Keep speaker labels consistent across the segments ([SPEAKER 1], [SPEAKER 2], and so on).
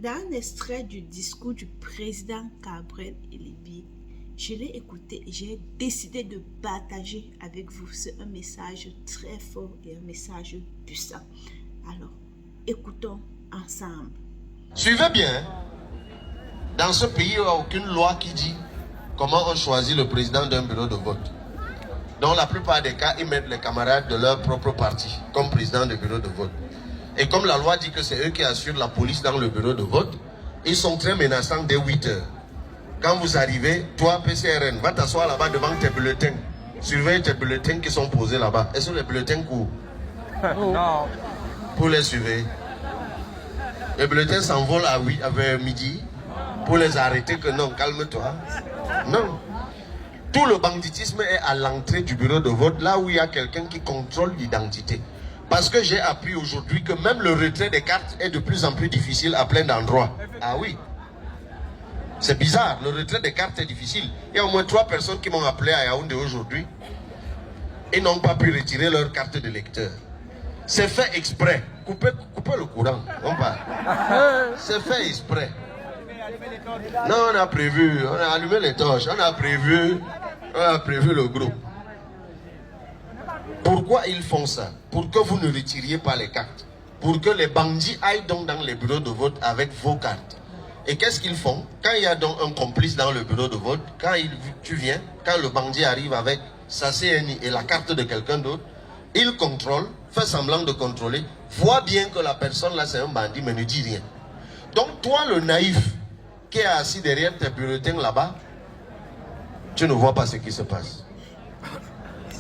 [SPEAKER 1] Dans un extrait du discours du président Gabriel Elibi, je l'ai écouté et j'ai décidé de partager avec vous. C'est un message très fort et un message puissant. Alors, écoutons ensemble.
[SPEAKER 2] Suivez bien. Dans ce pays, il n'y a aucune loi qui dit comment on choisit le président d'un bureau de vote. Dans la plupart des cas, ils mettent les camarades de leur propre parti comme président du bureau de vote. Et comme la loi dit que c'est eux qui assurent la police dans le bureau de vote, ils sont très menaçants dès 8 heures. Quand vous arrivez, toi, PCRN, va t'asseoir là-bas devant tes bulletins. Surveille tes bulletins qui sont posés là-bas. Est-ce que les bulletins courent? Non. Pour les surveiller. Les bulletins s'envolent vers midi pour les arrêter que non, calme-toi. Non. Tout le banditisme est à l'entrée du bureau de vote, là où il y a quelqu'un qui contrôle l'identité. Parce que j'ai appris aujourd'hui que même le retrait des cartes est de plus en plus difficile à plein d'endroits. Ah oui. C'est bizarre, le retrait des cartes est difficile. Il y a au moins 3 personnes qui m'ont appelé à Yaoundé aujourd'hui. Ils n'ont pas pu retirer leur carte de lecteur. C'est fait exprès. Coupez le courant. On parle. C'est fait exprès. Non, on a prévu, on a allumé les torches, on a prévu le groupe. Pourquoi ils font ça? Pour que vous ne retiriez pas les cartes. Pour que les bandits aillent donc dans les bureaux de vote avec vos cartes. Et qu'est-ce qu'ils font? Quand il y a donc un complice dans le bureau de vote, quand tu viens, quand le bandit arrive avec sa CNI et la carte de quelqu'un d'autre, il contrôle, fait semblant de contrôler, voit bien que la personne là c'est un bandit mais ne dit rien. Donc toi le naïf qui est assis derrière tes bulletins là-bas, tu ne vois pas ce qui se passe.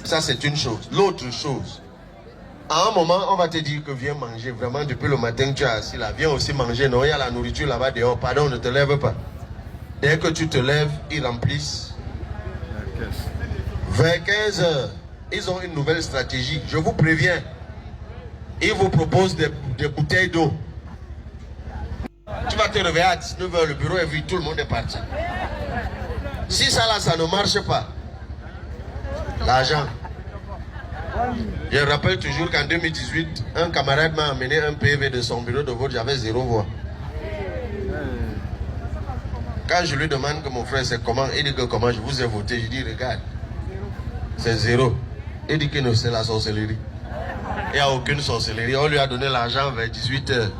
[SPEAKER 2] Ça c'est une chose. L'autre chose, à un moment on va te dire que viens manger. Vraiment depuis le matin tu es assis là, viens aussi manger. Non, il y a la nourriture là-bas dehors. Pardon, ne te lève pas. Dès que tu te lèves, ils remplissent. Vers 15 heures, ils ont une nouvelle stratégie. Je vous préviens. Ils vous proposent des bouteilles d'eau. Tu vas te réveiller à 19 heures, le bureau est vide, tout le monde est parti. Si ça là, ça ne marche pas, l'argent. Je rappelle toujours qu'en 2018, un camarade m'a amené un PV de son bureau de vote, j'avais 0 voix. Quand je lui demande que mon frère c'est comment, il dit que comment je vous ai voté, je dis regarde, c'est 0. Il dit que non, c'est la sorcellerie. Il n'y a aucune sorcellerie. On lui a donné l'argent vers 18 heures.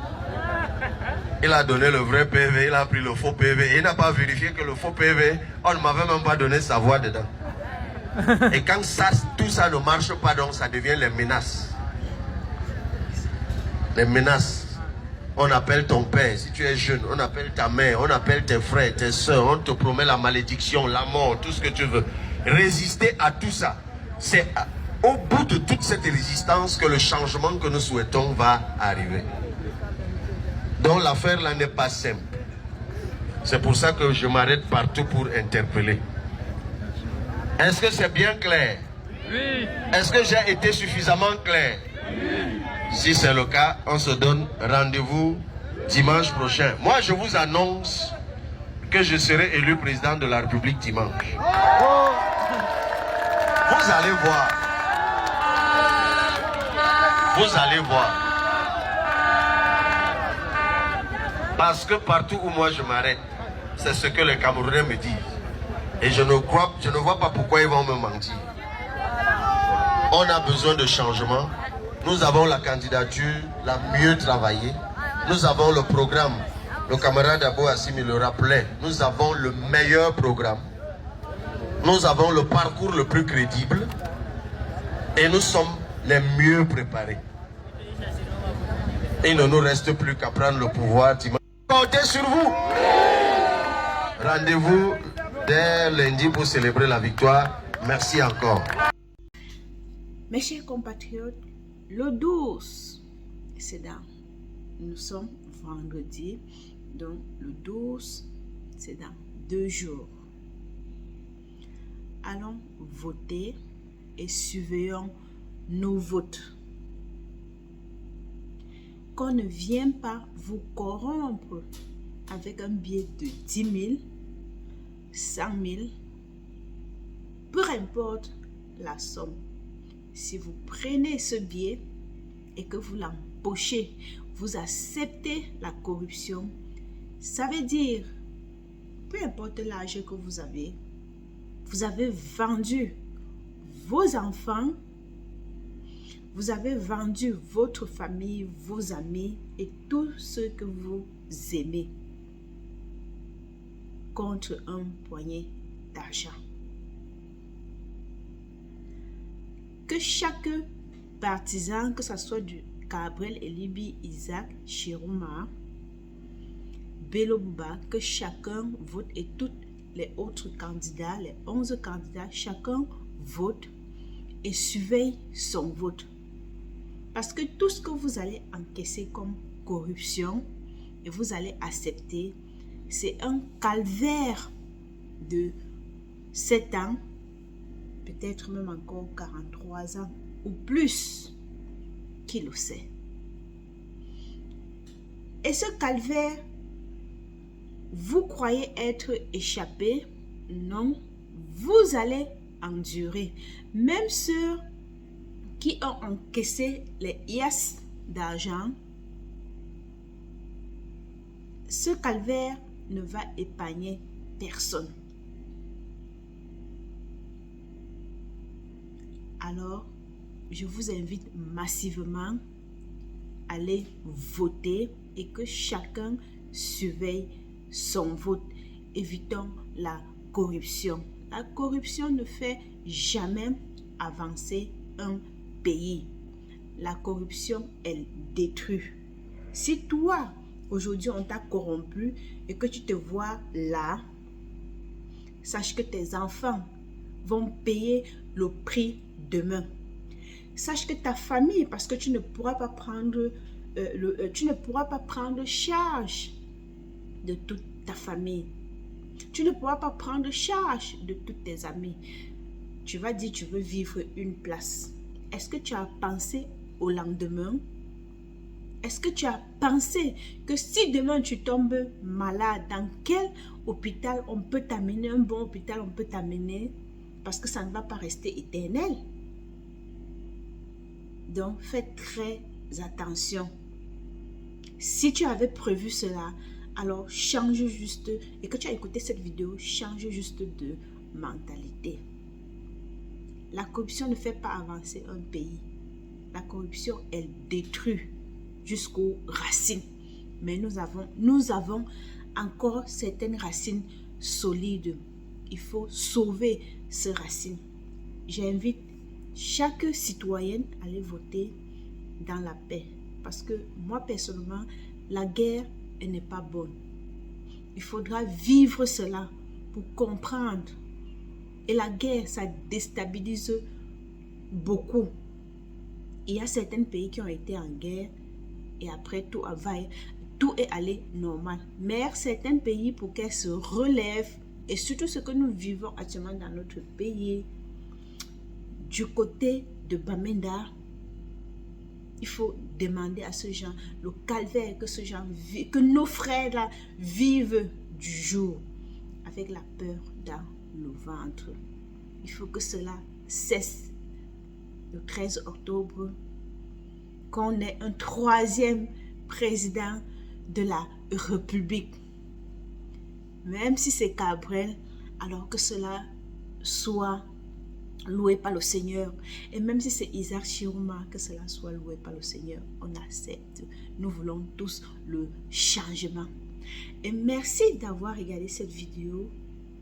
[SPEAKER 2] Il a donné le vrai PV, il a pris le faux PV. Il n'a pas vérifié que le faux PV, on ne m'avait même pas donné sa voix dedans. Et quand ça, tout ça ne marche pas, donc ça devient les menaces. Les menaces. On appelle ton père, si tu es jeune, on appelle ta mère, on appelle tes frères, tes soeurs, on te promet la malédiction, la mort, tout ce que tu veux. Résister à tout ça. C'est au bout de toute cette résistance que le changement que nous souhaitons va arriver. Donc l'affaire là n'est pas simple. C'est pour ça que je m'arrête partout pour interpeller. Est-ce que c'est bien clair? Oui. Est-ce que j'ai été suffisamment clair? Oui. Si c'est le cas, on se donne rendez-vous dimanche prochain. Moi, je vous annonce que je serai élu président de la République dimanche. Oh. Vous allez voir. Vous allez voir. Parce que partout où moi je m'arrête, c'est ce que les Camerounais me disent. Et je ne vois pas pourquoi ils vont me mentir. On a besoin de changement. Nous avons la candidature la mieux travaillée. Nous avons le programme. Le camarade Abou Assimi le rappelait. Nous avons le meilleur programme. Nous avons le parcours le plus crédible. Et nous sommes les mieux préparés. Il ne nous reste plus qu'à prendre le pouvoir. Comptez sur vous. Rendez-vous dès lundi pour célébrer la victoire. Merci encore.
[SPEAKER 1] Mes chers compatriotes, le 12, c'est dans. Nous sommes vendredi, donc le 12, c'est dans 2 jours. Allons voter et surveillons nos votes. Qu'on ne vienne pas vous corrompre avec un billet de 10 000, 100 000, peu importe la somme. Si vous prenez ce billet et que vous l'empochez, vous acceptez la corruption, Ça veut dire, peu importe l'âge que vous avez vendu vos enfants, vous avez vendu votre famille, vos amis et tous ceux que vous aimez contre un poignet d'argent. Que chaque partisan, que ce soit du Gabriel Elibi, Isaac Chiroma, Bello Bouba, que chacun vote et tous les autres candidats, les 11 candidats, chacun vote et surveille son vote. Parce que tout ce que vous allez encaisser comme corruption et vous allez accepter, c'est un calvaire de 7 ans, peut-être même encore 43 ans ou plus, qui le sait. Et ce calvaire, vous croyez être échappé? Non, vous allez endurer. Même ceux qui ont encaissé les IAS d'argent, ce calvaire ne va épargner personne. Alors, je vous invite massivement à aller voter et que chacun surveille son vote. Évitons la corruption. La corruption ne fait jamais avancer un pays. La corruption, elle détruit. Si toi, aujourd'hui, on t'a corrompu et que tu te vois là, sache que tes enfants vont payer le prix demain. Sache que ta famille, parce que tu ne pourras pas prendre charge de toute ta famille. Tu ne pourras pas prendre charge de tous tes amis. Tu vas dire tu veux vivre une place. Est-ce que tu as pensé au lendemain? Est-ce que tu as pensé que si demain tu tombes malade, dans quel hôpital on peut t'amener, un bon hôpital on peut t'amener, parce que ça ne va pas rester éternel? Donc, fais très attention. Si tu avais prévu cela, alors change juste, et que tu as écouté cette vidéo, change juste de mentalité. La corruption ne fait pas avancer un pays. La corruption, elle détruit jusqu'aux racines. Mais nous avons encore certaines racines solides. Il faut sauver ces racines. J'invite chaque citoyenne à aller voter dans la paix. Parce que moi, personnellement, la guerre, elle n'est pas bonne. Il faudra vivre cela pour comprendre. Et la guerre, ça déstabilise beaucoup. Il y a certains pays qui ont été en guerre et après tout est allé normal. Mais certains pays, pour qu'elles se relèvent, et surtout ce que nous vivons actuellement dans notre pays, du côté de Bamenda, il faut demander à ces gens le calvaire que ces gens vivent, que nos frères là vivent du jour, avec la peur dans le ventre. Il faut que cela cesse. Le 13 octobre, qu'on ait un troisième président de la République. Même si c'est Gabriel, alors que cela soit loué par le Seigneur. Et même si c'est Isaac Chiroma, que cela soit loué par le Seigneur. On accepte. Nous voulons tous le changement. Et merci d'avoir regardé cette vidéo.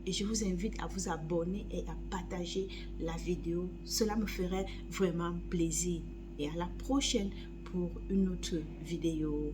[SPEAKER 1] Et je vous invite à vous abonner et à partager la vidéo. Cela me ferait vraiment plaisir. Et à la prochaine pour une autre vidéo.